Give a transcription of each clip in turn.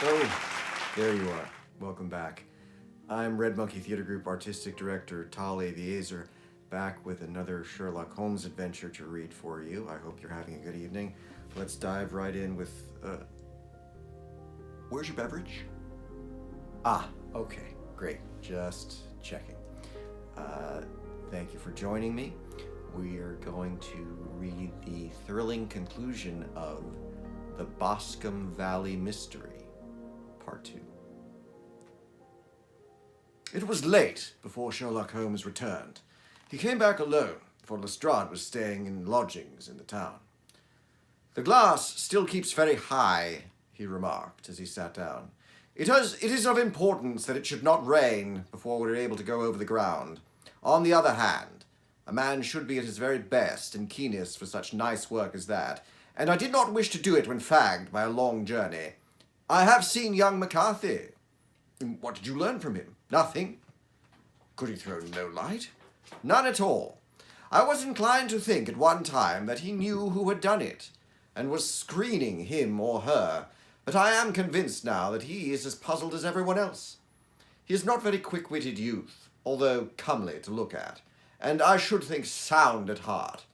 Oh, there you are. Welcome back. I'm Red Monkey Theater Group Artistic Director Tali the Azer, back with another Sherlock Holmes adventure to read for you. I hope you're having a good evening. Let's dive right in with. Where's your beverage? Ah, okay, great. Just checking. Thank you for joining me. We are going to read the thrilling conclusion of The Boscombe Valley Mystery, Part 2. It was late before Sherlock Holmes returned. He came back alone, for Lestrade was staying in lodgings in the town. "The glass still keeps very high," he remarked as he sat down. It is of importance that it should not rain before we are able to go over the ground. On the other hand, a man should be at his very best and keenest for such nice work as that, and I did not wish to do it when fagged by a long journey. I have seen young McCarthy. What did you learn from him? Nothing. Could he throw no light? None at all. I was inclined to think at one time that he knew who had done it, and was screening him or her, but I am convinced now that he is as puzzled as everyone else. He is not very quick-witted youth, although comely to look at, and I should think sound at heart.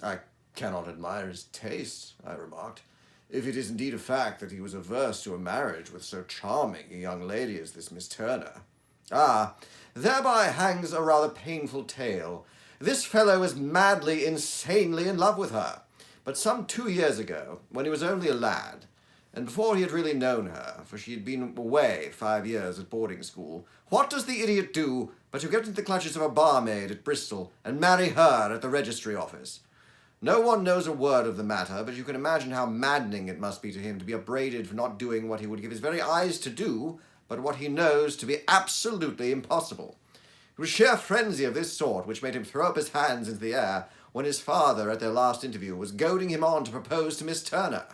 I cannot admire his taste, I remarked, if it is indeed a fact that he was averse to a marriage with so charming a young lady as this Miss Turner. Ah, thereby hangs a rather painful tale. This fellow is madly, insanely in love with her. But some 2 years ago, when he was only a lad, and before he had really known her, for she had been away 5 years at boarding school, what does the idiot do but to get into the clutches of a barmaid at Bristol and marry her at the registry office? No one knows a word of the matter, but you can imagine how maddening it must be to him to be upbraided for not doing what he would give his very eyes to do, but what he knows to be absolutely impossible. It was sheer frenzy of this sort which made him throw up his hands into the air when his father, at their last interview, was goading him on to propose to Miss Turner.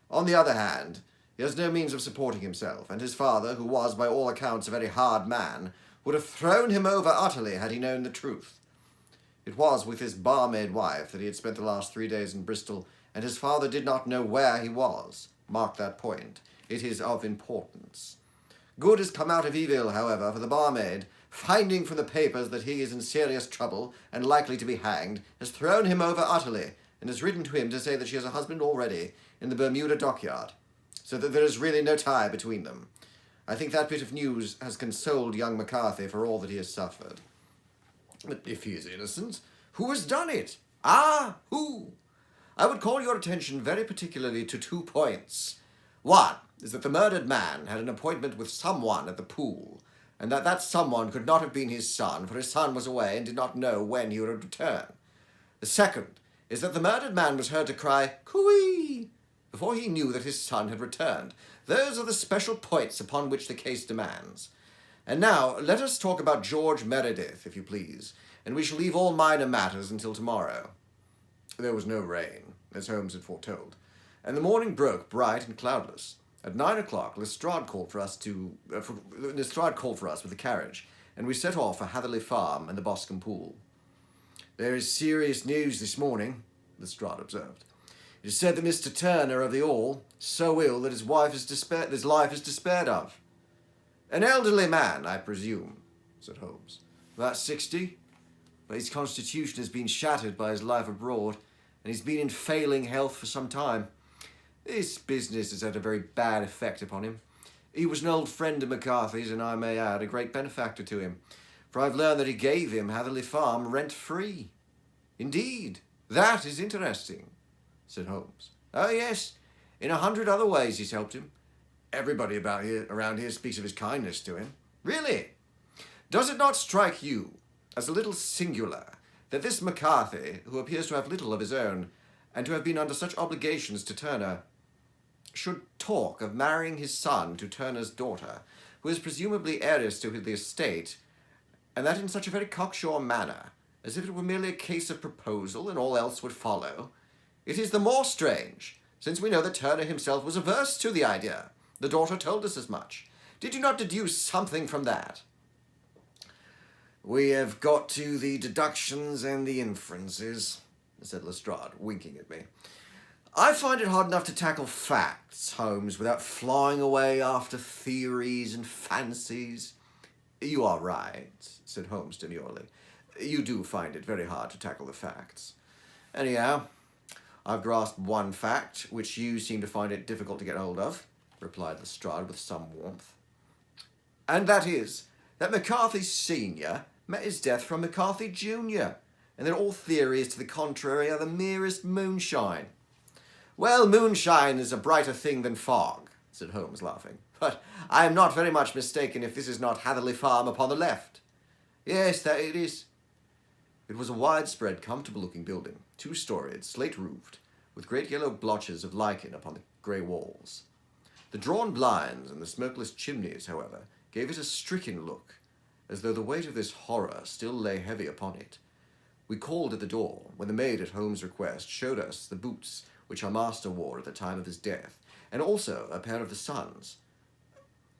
On the other hand, he has no means of supporting himself, and his father, who was by all accounts a very hard man, would have thrown him over utterly had he known the truth. It was with his barmaid wife that he had spent the last 3 days in Bristol, and his father did not know where he was. Mark that point. It is of importance. Good has come out of evil, however, for the barmaid, finding from the papers that he is in serious trouble and likely to be hanged, has thrown him over utterly, and has written to him to say that she has a husband already in the Bermuda dockyard, so that there is really no tie between them. I think that bit of news has consoled young McCarthy for all that he has suffered. But if he is innocent, who has done it? Ah, who? I would call your attention very particularly to 2 points. One is that the murdered man had an appointment with someone at the pool, and that someone could not have been his son, for his son was away and did not know when he would return. The second is that the murdered man was heard to cry, "Cooey!" before he knew that his son had returned. Those are the special points upon which the case demands. And now, let us talk about George Meredith, if you please, and we shall leave all minor matters until tomorrow. There was no rain, as Holmes had foretold, and the morning broke bright and cloudless. At 9 o'clock, Lestrade called for us with the carriage, and we set off for Hatherley Farm and the Boscombe Pool. "There is serious news this morning," Lestrade observed. "It is said that Mr. Turner of the Hall, so ill that his life is despaired of." "An elderly man, I presume," said Holmes. "About 60, but his constitution has been shattered by his life abroad, and he's been in failing health for some time. This business has had a very bad effect upon him. He was an old friend of McCarthy's, and I may add, a great benefactor to him, for I've learned that he gave him Hatherley Farm rent-free." "Indeed, that is interesting," said Holmes. "Oh, yes, in 100 other ways he's helped him. Everybody around here speaks of his kindness to him." "Really? Does it not strike you as a little singular that this McCarthy, who appears to have little of his own, and to have been under such obligations to Turner, should talk of marrying his son to Turner's daughter, who is presumably heiress to the estate, and that in such a very cocksure manner, as if it were merely a case of proposal and all else would follow? It is the more strange, since we know that Turner himself was averse to the idea. The daughter told us as much. Did you not deduce something from that?" "We have got to the deductions and the inferences," said Lestrade, winking at me. I find it hard enough to tackle facts, Holmes, without flying away after theories and fancies. You are right, said Holmes demurely. You do find it very hard to tackle the facts. Anyhow, I've grasped one fact, which you seem to find it difficult to get hold of, replied Lestrade with some warmth. And that is, that McCarthy Sr. met his death from McCarthy Jr., and that all theories to the contrary are the merest moonshine. Well, moonshine is a brighter thing than fog, said Holmes, laughing. But I am not very much mistaken if this is not Hatherley Farm upon the left. Yes, that it is. It was a widespread, comfortable-looking building, two-storied, slate-roofed, with great yellow blotches of lichen upon the grey walls. The drawn blinds and the smokeless chimneys, however, gave it a stricken look, as though the weight of this horror still lay heavy upon it. We called at the door, when the maid at Holmes' request showed us the boots which our master wore at the time of his death, and also a pair of the son's,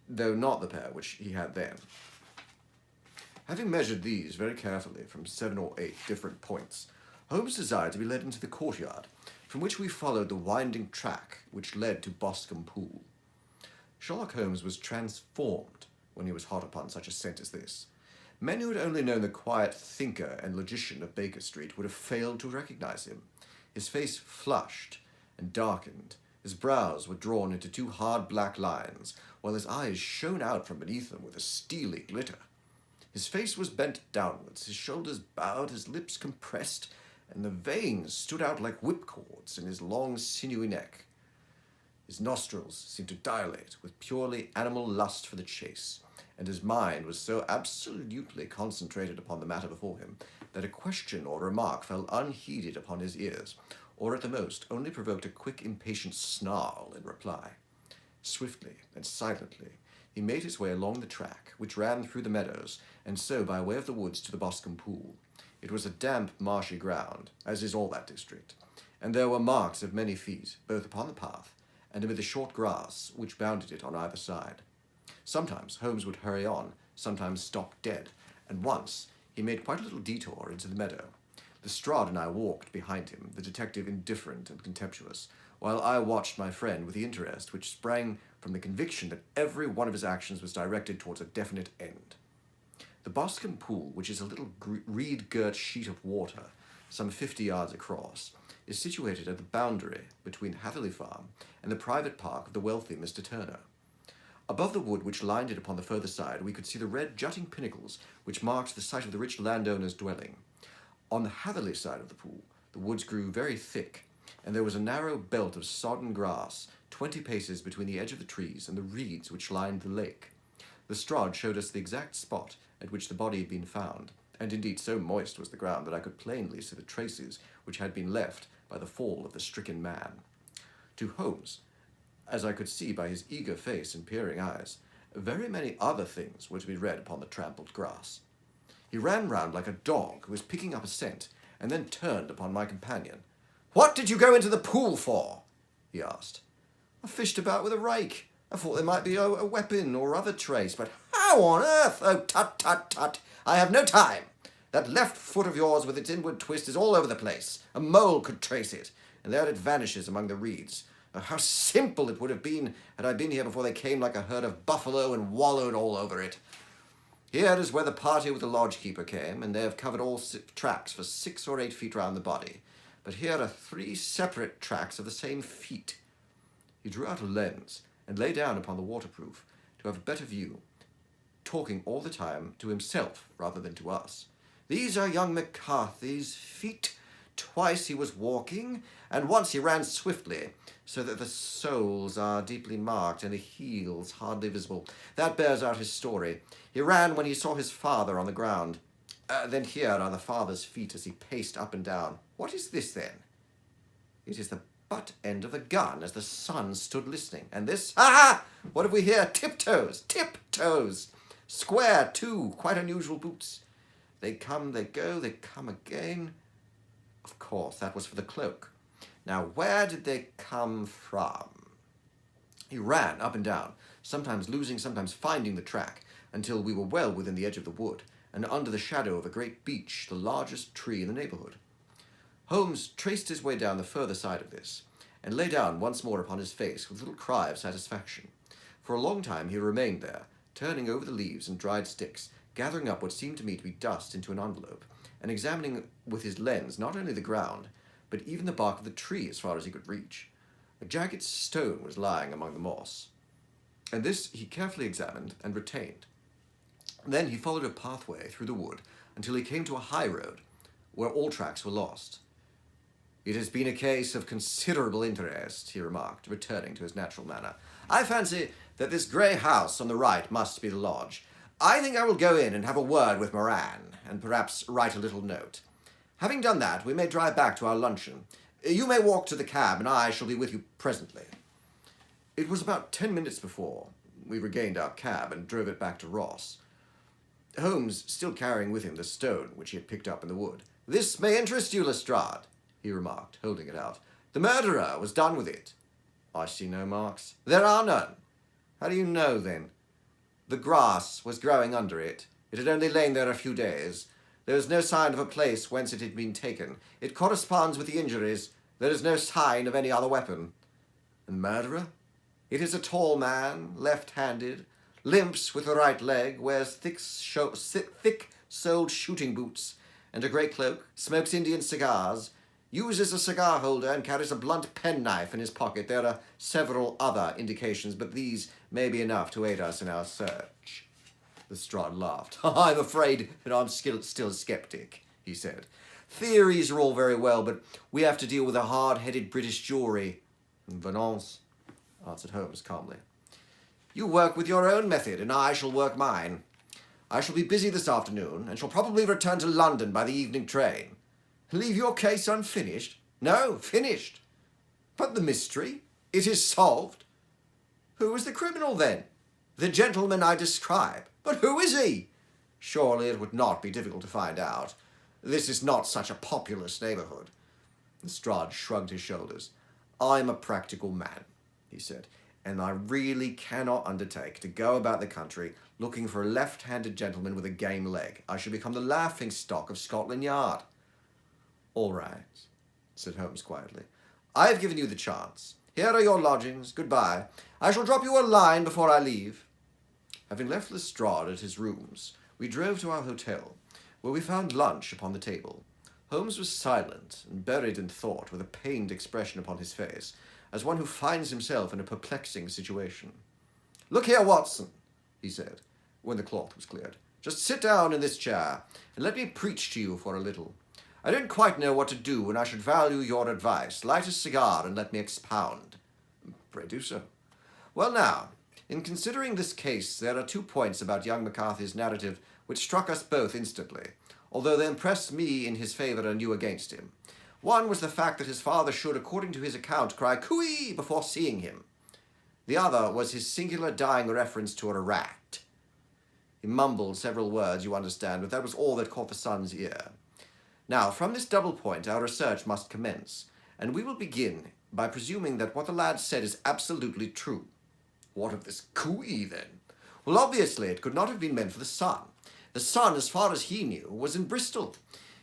though not the pair which he had then. Having measured these very carefully from 7 or 8 different points, Holmes desired to be led into the courtyard, from which we followed the winding track which led to Boscombe Pool. Sherlock Holmes was transformed when he was hot upon such a scent as this. Men who had only known the quiet thinker and logician of Baker Street would have failed to recognize him. His face flushed and darkened. His brows were drawn into 2 hard black lines, while his eyes shone out from beneath them with a steely glitter. His face was bent downwards, his shoulders bowed, his lips compressed, and the veins stood out like whipcords in his long, sinewy neck. His nostrils seemed to dilate with purely animal lust for the chase, and his mind was so absolutely concentrated upon the matter before him that a question or remark fell unheeded upon his ears, or at the most only provoked a quick, impatient snarl in reply. Swiftly and silently he made his way along the track, which ran through the meadows, and so by way of the woods to the Boscombe Pool. It was a damp, marshy ground, as is all that district, and there were marks of many feet, both upon the path and amid the short grass which bounded it on either side. Sometimes Holmes would hurry on, sometimes stop dead, and once he made quite a little detour into the meadow. Lestrade and I walked behind him, the detective indifferent and contemptuous, while I watched my friend with the interest which sprang from the conviction that every one of his actions was directed towards a definite end. The Boscombe Pool, which is a little reed-girt sheet of water, some 50 yards across, is situated at the boundary between Hatherley Farm and the private park of the wealthy Mr. Turner. Above the wood which lined it upon the further side, we could see the red jutting pinnacles which marked the site of the rich landowner's dwelling. On the Hatherley side of the pool, the woods grew very thick, and there was a narrow belt of sodden grass 20 paces between the edge of the trees and the reeds which lined the lake. Lestrade showed us the exact spot at which the body had been found, and indeed so moist was the ground that I could plainly see the traces which had been left by the fall of the stricken man. To Holmes, as I could see by his eager face and peering eyes, very many other things were to be read upon the trampled grass. He ran round like a dog who was picking up a scent, and then turned upon my companion. "What did you go into the pool for?" he asked. "I fished about with a rake. I thought there might be a weapon or other trace, but how on earth? Oh, tut, tut, tut. I have no time. That left foot of yours with its inward twist is all over the place. A mole could trace it, and there it vanishes among the reeds. Oh, how simple it would have been had I been here before they came like a herd of buffalo and wallowed all over it. Here is where the party with the lodge-keeper came, and they have covered all tracks for 6 or 8 feet round the body. But here are 3 separate tracks of the same feet." He drew out a lens and lay down upon the waterproof to have a better view, talking all the time to himself rather than to us. "These are young McCarthy's feet. Twice he was walking, and once he ran swiftly, so that the soles are deeply marked and the heels hardly visible. That bears out his story. He ran when he saw his father on the ground. Then here are the father's feet as he paced up and down. What is this, then? It is the butt end of the gun as the son stood listening. And this, what have we here? Tiptoes, tiptoes. Square, too, quite unusual boots. They come, they go, they come again. Of course, that was for the cloak. Now, where did they come from?" He ran up and down, sometimes losing, sometimes finding the track, until we were well within the edge of the wood, and under the shadow of a great beech, the largest tree in the neighbourhood. Holmes traced his way down the further side of this, and lay down once more upon his face with a little cry of satisfaction. For a long time he remained there, turning over the leaves and dried sticks, gathering up what seemed to me to be dust into an envelope, and examining with his lens not only the ground, but even the bark of the tree as far as he could reach. A jagged stone was lying among the moss, and this he carefully examined and retained. Then he followed a pathway through the wood until he came to a high road, where all tracks were lost. "It has been a case of considerable interest," he remarked, returning to his natural manner. "I fancy that this grey house on the right must be the lodge. I think I will go in and have a word with Moran, and perhaps write a little note. Having done that, we may drive back to our luncheon. You may walk to the cab, and I shall be with you presently." It was about 10 minutes before we regained our cab and drove it back to Ross, Holmes still carrying with him the stone which he had picked up in the wood. "This may interest you, Lestrade," he remarked, holding it out. "The murderer was done with it." "I see no marks." "There are none." "How do you know, then?" "The grass was growing under it. It had only lain there a few days. There is no sign of a place whence it had been taken. It corresponds with the injuries. There is no sign of any other weapon." "And the murderer?" "It is a tall man, left-handed, limps with the right leg, wears thick-soled shooting boots and a grey cloak, smokes Indian cigars, uses a cigar holder, and carries a blunt penknife in his pocket. There are several other indications, but these may be enough to aid us in our search." Lestrade laughed. "I'm afraid that I'm still a skeptic," he said. "Theories are all very well, but we have to deal with a hard-headed British jury." "Venance," answered Holmes calmly. "You work with your own method, and I shall work mine. I shall be busy this afternoon, and shall probably return to London by the evening train." "Leave your case unfinished?" "No, finished." "But the mystery? It is solved." "Who is the criminal, then?" "The gentleman I describe." "But who is he?" "Surely it would not be difficult to find out. This is not such a populous neighbourhood." Lestrade shrugged his shoulders. "I am a practical man," he said, "and I really cannot undertake to go about the country looking for a left-handed gentleman with a game leg. I should become the laughing-stock of Scotland Yard." "All right," said Holmes quietly. "I have given you the chance. Here are your lodgings. Goodbye. I shall drop you a line before I leave." Having left Lestrade at his rooms, we drove to our hotel, where we found lunch upon the table. Holmes was silent and buried in thought, with a pained expression upon his face, as one who finds himself in a perplexing situation. "Look here, Watson," he said, when the cloth was cleared. "Just sit down in this chair, and let me preach to you for a little. I don't quite know what to do, and I should value your advice. Light a cigar, and let me expound." "Pray do so." "Well, now, in considering this case, there are 2 points about young McCarthy's narrative which struck us both instantly, although they impressed me in his favour and you against him. One was the fact that his father should, according to his account, cry "Cooey" before seeing him. The other was his singular dying reference to a rat. He mumbled several words, you understand, but that was all that caught the son's ear. Now, from this double point, our research must commence, and we will begin by presuming that what the lad said is absolutely true. What of this Cooey, then? Well, obviously, it could not have been meant for the son. The son, as far as he knew, was in Bristol.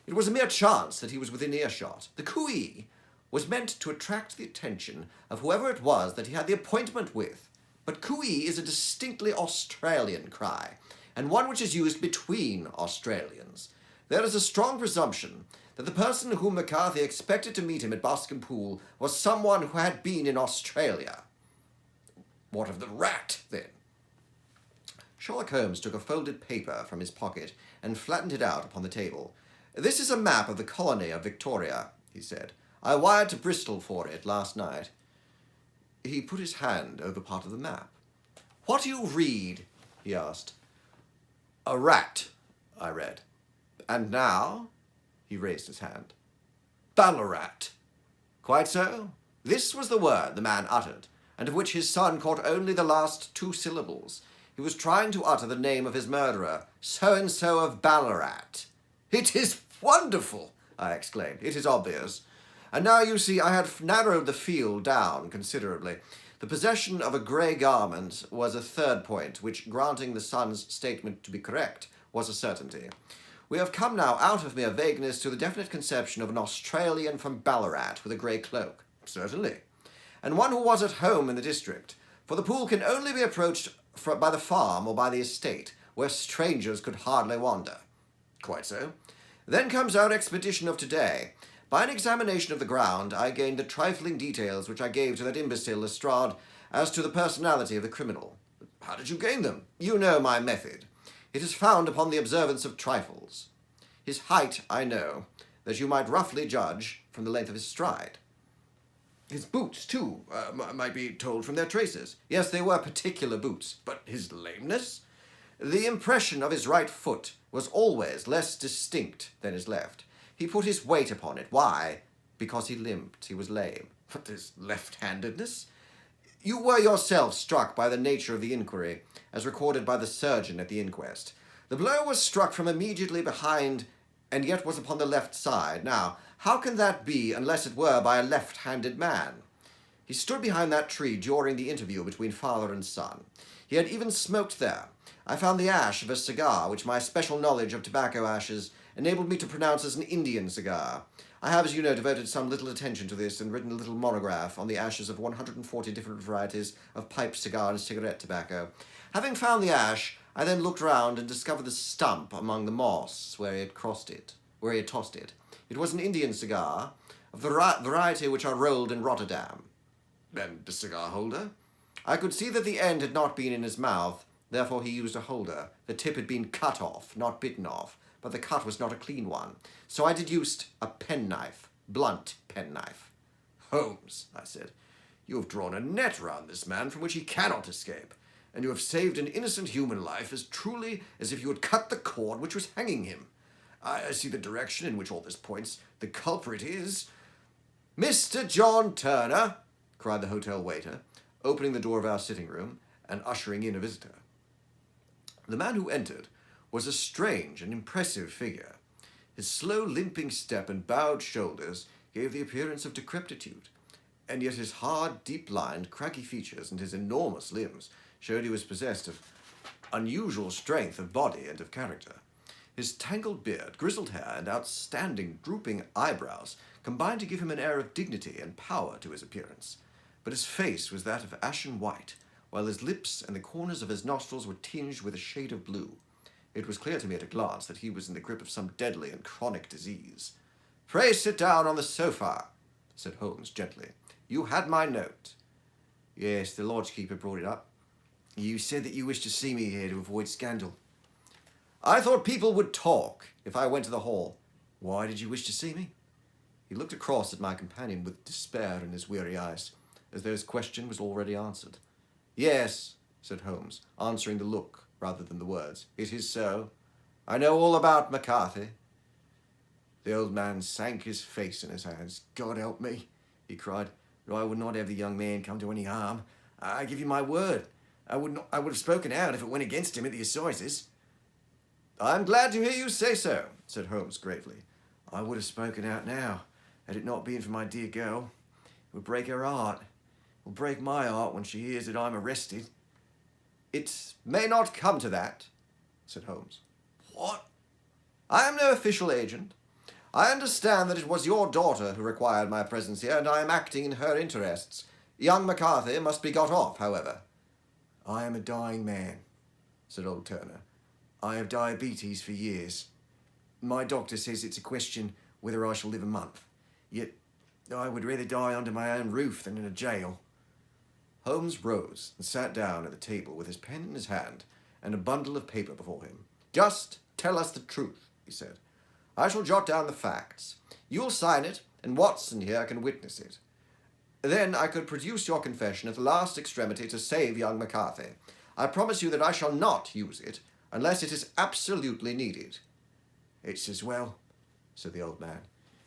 It was a mere chance that he was within earshot. The Cooey was meant to attract the attention of whoever it was that he had the appointment with. But Cooey is a distinctly Australian cry, and one which is used between Australians. There is a strong presumption that the person whom McCarthy expected to meet him at Boscombe Pool was someone who had been in Australia. What of the rat, then? Sherlock Holmes took a folded paper from his pocket and flattened it out upon the table. "This is a map of the colony of Victoria," he said. "I wired to Bristol for it last night." He put his hand over part of the map. "What do you read?" he asked. "A rat," I read. "And now?" He raised his hand. "Ballarat." "Quite so. This was the word the man uttered, and of which his son caught only the last 2 syllables. He was trying to utter the name of his murderer, so-and-so of Ballarat." "It is wonderful!" I exclaimed. "It is obvious. And now, you see, I had narrowed the field down considerably. The possession of a grey garment was a third point, which, granting the son's statement to be correct, was a certainty. We have come now out of mere vagueness to the definite conception of an Australian from Ballarat with a grey cloak." "Certainly." and one who was at home in the district, for the pool can only be approached by the farm or by the estate, where strangers could hardly wander. Quite so. Then comes our expedition of today. By an examination of the ground, I gained the trifling details which I gave to that imbecile Lestrade as to the personality of the criminal. How did you gain them? You know my method. It is found upon the observance of trifles. His height, I know, that you might roughly judge from the length of his stride. His boots, too, might be told from their traces. Yes, they were particular boots, but his lameness? The impression of his right foot was always less distinct than his left. He put his weight upon it. Why? Because he limped. He was lame. But his left-handedness? You were yourself struck by the nature of the inquiry, as recorded by the surgeon at the inquest. The blow was struck from immediately behind, and yet was upon the left side. Now, how can that be unless it were by a left-handed man? He stood behind that tree during the interview between father and son. He had even smoked there. I found the ash of a cigar, which my special knowledge of tobacco ashes enabled me to pronounce as an Indian cigar. I have, as you know, devoted some little attention to this and written a little monograph on the ashes of 140 different varieties of pipe, cigar, and cigarette tobacco. Having found the ash, I then looked round and discovered the stump among the moss where he had tossed it. It was an Indian cigar, of the variety which are rolled in Rotterdam. And the cigar holder? I could see that the end had not been in his mouth, therefore he used a holder. The tip had been cut off, not bitten off, but the cut was not a clean one. So I deduced a penknife, blunt penknife. Holmes, I said, you have drawn a net round this man from which he cannot escape, and you have saved an innocent human life as truly as if you had cut the cord which was hanging him. I see the direction in which all this points. The culprit is... Mr. John Turner, cried the hotel waiter, opening the door of our sitting room and ushering in a visitor. The man who entered was a strange and impressive figure. His slow limping step and bowed shoulders gave the appearance of decrepitude, and yet his hard, deep-lined, craggy features and his enormous limbs showed he was possessed of unusual strength of body and of character. His tangled beard, grizzled hair, and outstanding, drooping eyebrows combined to give him an air of dignity and power to his appearance. But his face was that of ashen white, while his lips and the corners of his nostrils were tinged with a shade of blue. It was clear to me at a glance that he was in the grip of some deadly and chronic disease. "Pray sit down on the sofa," said Holmes gently. "You had my note." "Yes, the lodgekeeper brought it up. You said that you wished to see me here to avoid scandal." "I thought people would talk if I went to the hall." "Why did you wish to see me?" He looked across at my companion with despair in his weary eyes, as though his question was already answered. "Yes," said Holmes, answering the look rather than the words. "It is so. I know all about McCarthy." The old man sank his face in his hands. "God help me," he cried, "but I would not have the young man come to any harm. I give you my word. I would have spoken out if it went against him at the assizes." "I'm glad to hear you say so," said Holmes gravely. "I would have spoken out now, had it not been for my dear girl. It would break her heart. It will break my heart when she hears that I'm arrested." "It may not come to that," said Holmes. "What?" "I am no official agent. I understand that it was your daughter who required my presence here, and I am acting in her interests. Young McCarthy must be got off, however." "I am a dying man," said old Turner. "I have diabetes for years. My doctor says it's a question whether I shall live a month. Yet I would rather die under my own roof than in a jail." Holmes rose and sat down at the table with his pen in his hand and a bundle of paper before him. "Just tell us the truth," he said. "I shall jot down the facts. You'll sign it, and Watson here can witness it. Then I could produce your confession at the last extremity to save young McCarthy. I promise you that I shall not use it unless it is absolutely needed." "It's as well," said the old man.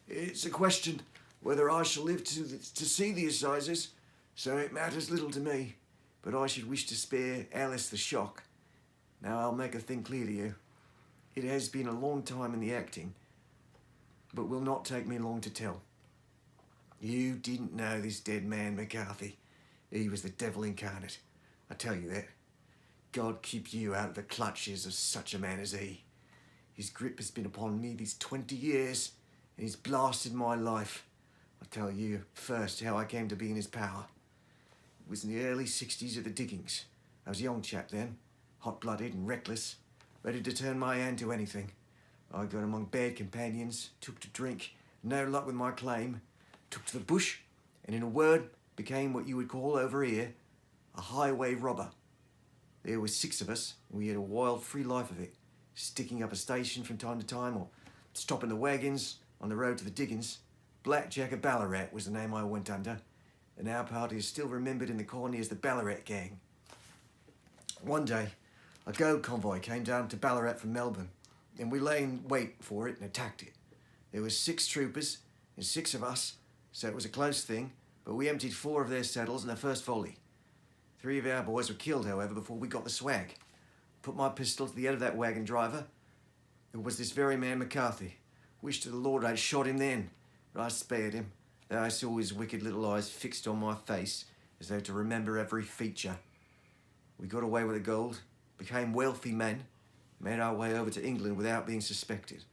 "It's a question whether I shall live to see the assizes, so it matters little to me, but I should wish to spare Alice the shock. Now I'll make a thing clear to you. It has been a long time in the acting, but will not take me long to tell. You didn't know this dead man McCarthy. He was the devil incarnate. I tell you that. God keep you out of the clutches of such a man as he. His grip has been upon me these 20 years, and he's blasted my life. I'll tell you first how I came to be in his power. was in the early 60s at the diggings. I was a young chap then, hot-blooded and reckless, ready to turn my hand to anything. I got among bad companions, took to drink, no luck with my claim, took to the bush, and in a word, became what you would call over here a highway robber. There were 6 of us, and we had a wild, free life of it, sticking up a station from time to time, or stopping the wagons on the road to the diggings. Black Jack of Ballarat was the name I went under, and our party is still remembered in the colony as the Ballarat Gang. One day, a gold convoy came down to Ballarat from Melbourne, and we lay in wait for it and attacked it. There were 6 troopers and 6 of us, so it was a close thing, but we emptied 4 of their saddles in the first volley. 3 of our boys were killed, however, before we got the swag. Put my pistol to the head of that wagon driver. It was this very man McCarthy. Wished to the Lord I'd shot him then, but I spared him, though I saw his wicked little eyes fixed on my face, as though to remember every feature. We got away with the gold, became wealthy men, made our way over to England without being suspected.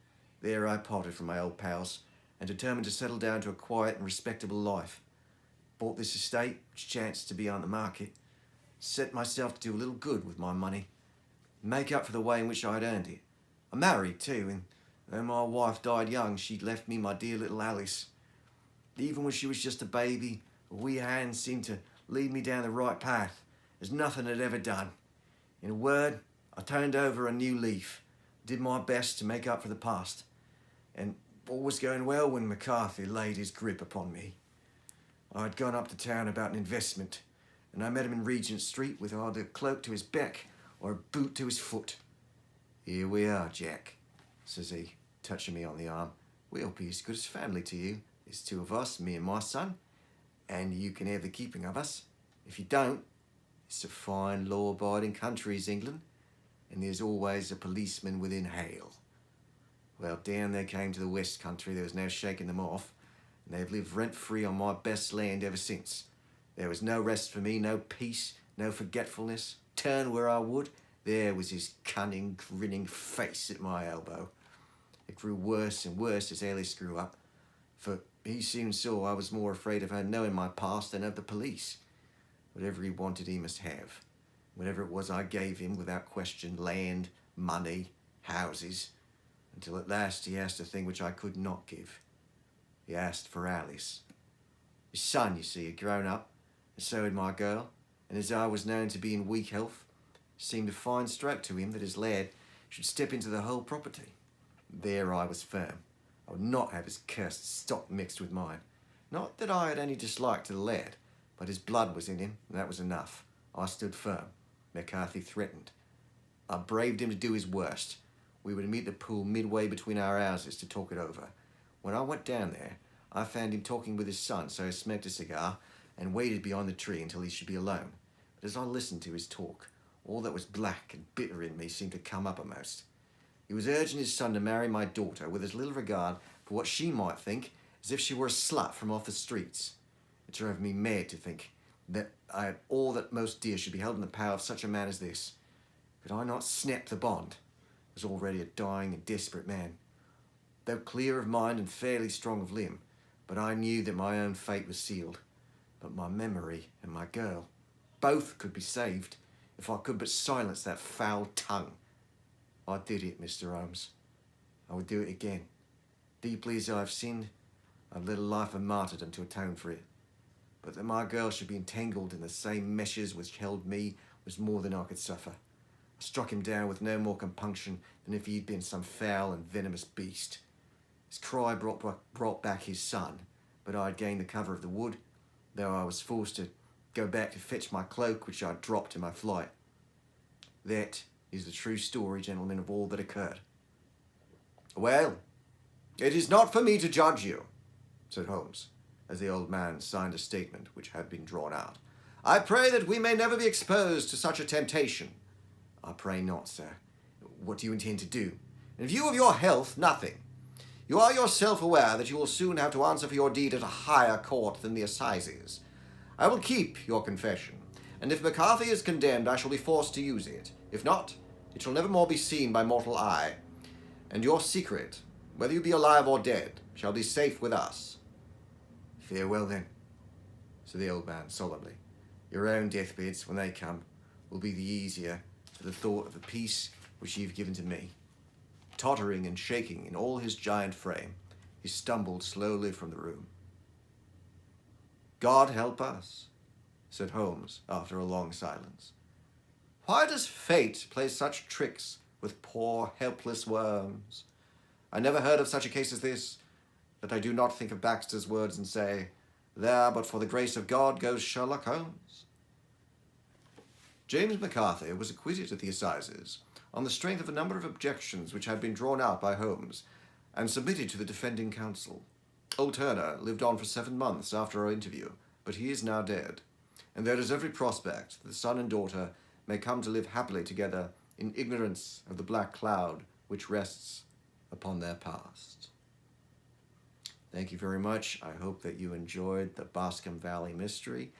There I parted from my old pals, and determined to settle down to a quiet and respectable life. Bought this estate, which chanced to be on the market. Set myself to do a little good with my money, make up for the way in which I had earned it. I married too, and though my wife died young, she'd left me my dear little Alice. Even when she was just a baby, her wee hands seemed to lead me down the right path, as nothing had ever done. In a word, I turned over a new leaf, did my best to make up for the past, and all was going well when McCarthy laid his grip upon me. I had gone up to town about an investment, and I met him in Regent Street with either a cloak to his back or a boot to his foot. "Here we are, Jack," says he, touching me on the arm. "We'll be as good as family to you. There's 2 of us, me and my son, and you can have the keeping of us. If you don't, it's a fine, law-abiding country is England, and there's always a policeman within hail." Well, down they came to the West Country. There was no shaking them off, and they've lived rent-free on my best land ever since. There was no rest for me, no peace, no forgetfulness. Turn where I would, there was his cunning, grinning face at my elbow. It grew worse and worse as Alice grew up, for he soon saw I was more afraid of her knowing my past than of the police. Whatever he wanted, he must have. Whatever it was, I gave him without question: land, money, houses, until at last he asked a thing which I could not give. He asked for Alice. His son, you see, had grown up, and so had my girl, and as I was known to be in weak health, it seemed a fine stroke to him that his lad should step into the whole property. There I was firm. I would not have his cursed stock mixed with mine. Not that I had any dislike to the lad, but his blood was in him, and that was enough. I stood firm. McCarthy threatened. I braved him to do his worst. We were to meet the pool midway between our houses to talk it over. When I went down there, I found him talking with his son, so I smoked a cigar and waited beyond the tree until he should be alone. But as I listened to his talk, all that was black and bitter in me seemed to come uppermost. He was urging his son to marry my daughter with as little regard for what she might think as if she were a slut from off the streets. It drove me mad to think that I had all that most dear should be held in the power of such a man as this. Could I not snap the bond? I was already a dying and desperate man. Though clear of mind and fairly strong of limb, but I knew that my own fate was sealed. But my memory and my girl, both could be saved if I could but silence that foul tongue. I did it, Mr. Holmes. I would do it again. Deeply as I have sinned, I've led a life of martyrdom to atone for it. But that my girl should be entangled in the same meshes which held me was more than I could suffer. I struck him down with no more compunction than if he had been some foul and venomous beast. His cry brought back his son, but I had gained the cover of the wood, though I was forced to go back to fetch my cloak, which I had dropped in my flight. That is the true story, gentlemen, of all that occurred. Well, it is not for me to judge you, said Holmes, as the old man signed a statement which had been drawn out. I pray that we may never be exposed to such a temptation. I pray not, sir. What do you intend to do? In view of your health, nothing. You are yourself aware that you will soon have to answer for your deed at a higher court than the assizes. I will keep your confession, and if McCarthy is condemned, I shall be forced to use it. If not, it shall never more be seen by mortal eye. And your secret, whether you be alive or dead, shall be safe with us. Farewell, then, said the old man solemnly, Your own deathbeds, when they come, will be the easier for the thought of the peace which you've given to me. Tottering and shaking in all his giant frame, he stumbled slowly from the room. God help us, said Holmes after a long silence. Why does fate play such tricks with poor helpless worms? I never heard of such a case as this, that I do not think of Baxter's words and say, there but for the grace of God goes Sherlock Holmes. James McCarthy was acquitted at the assizes on the strength of a number of objections which had been drawn out by Holmes and submitted to the defending counsel. Old Turner lived on for 7 months after our interview, but he is now dead, and there is every prospect that the son and daughter may come to live happily together in ignorance of the black cloud which rests upon their past. Thank you very much. I hope that you enjoyed the Boscombe Valley mystery.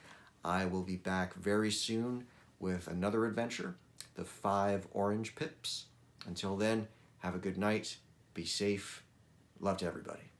I will be back very soon with another adventure, the 5 Orange Pips. Until then, have a good night, be safe, love to everybody.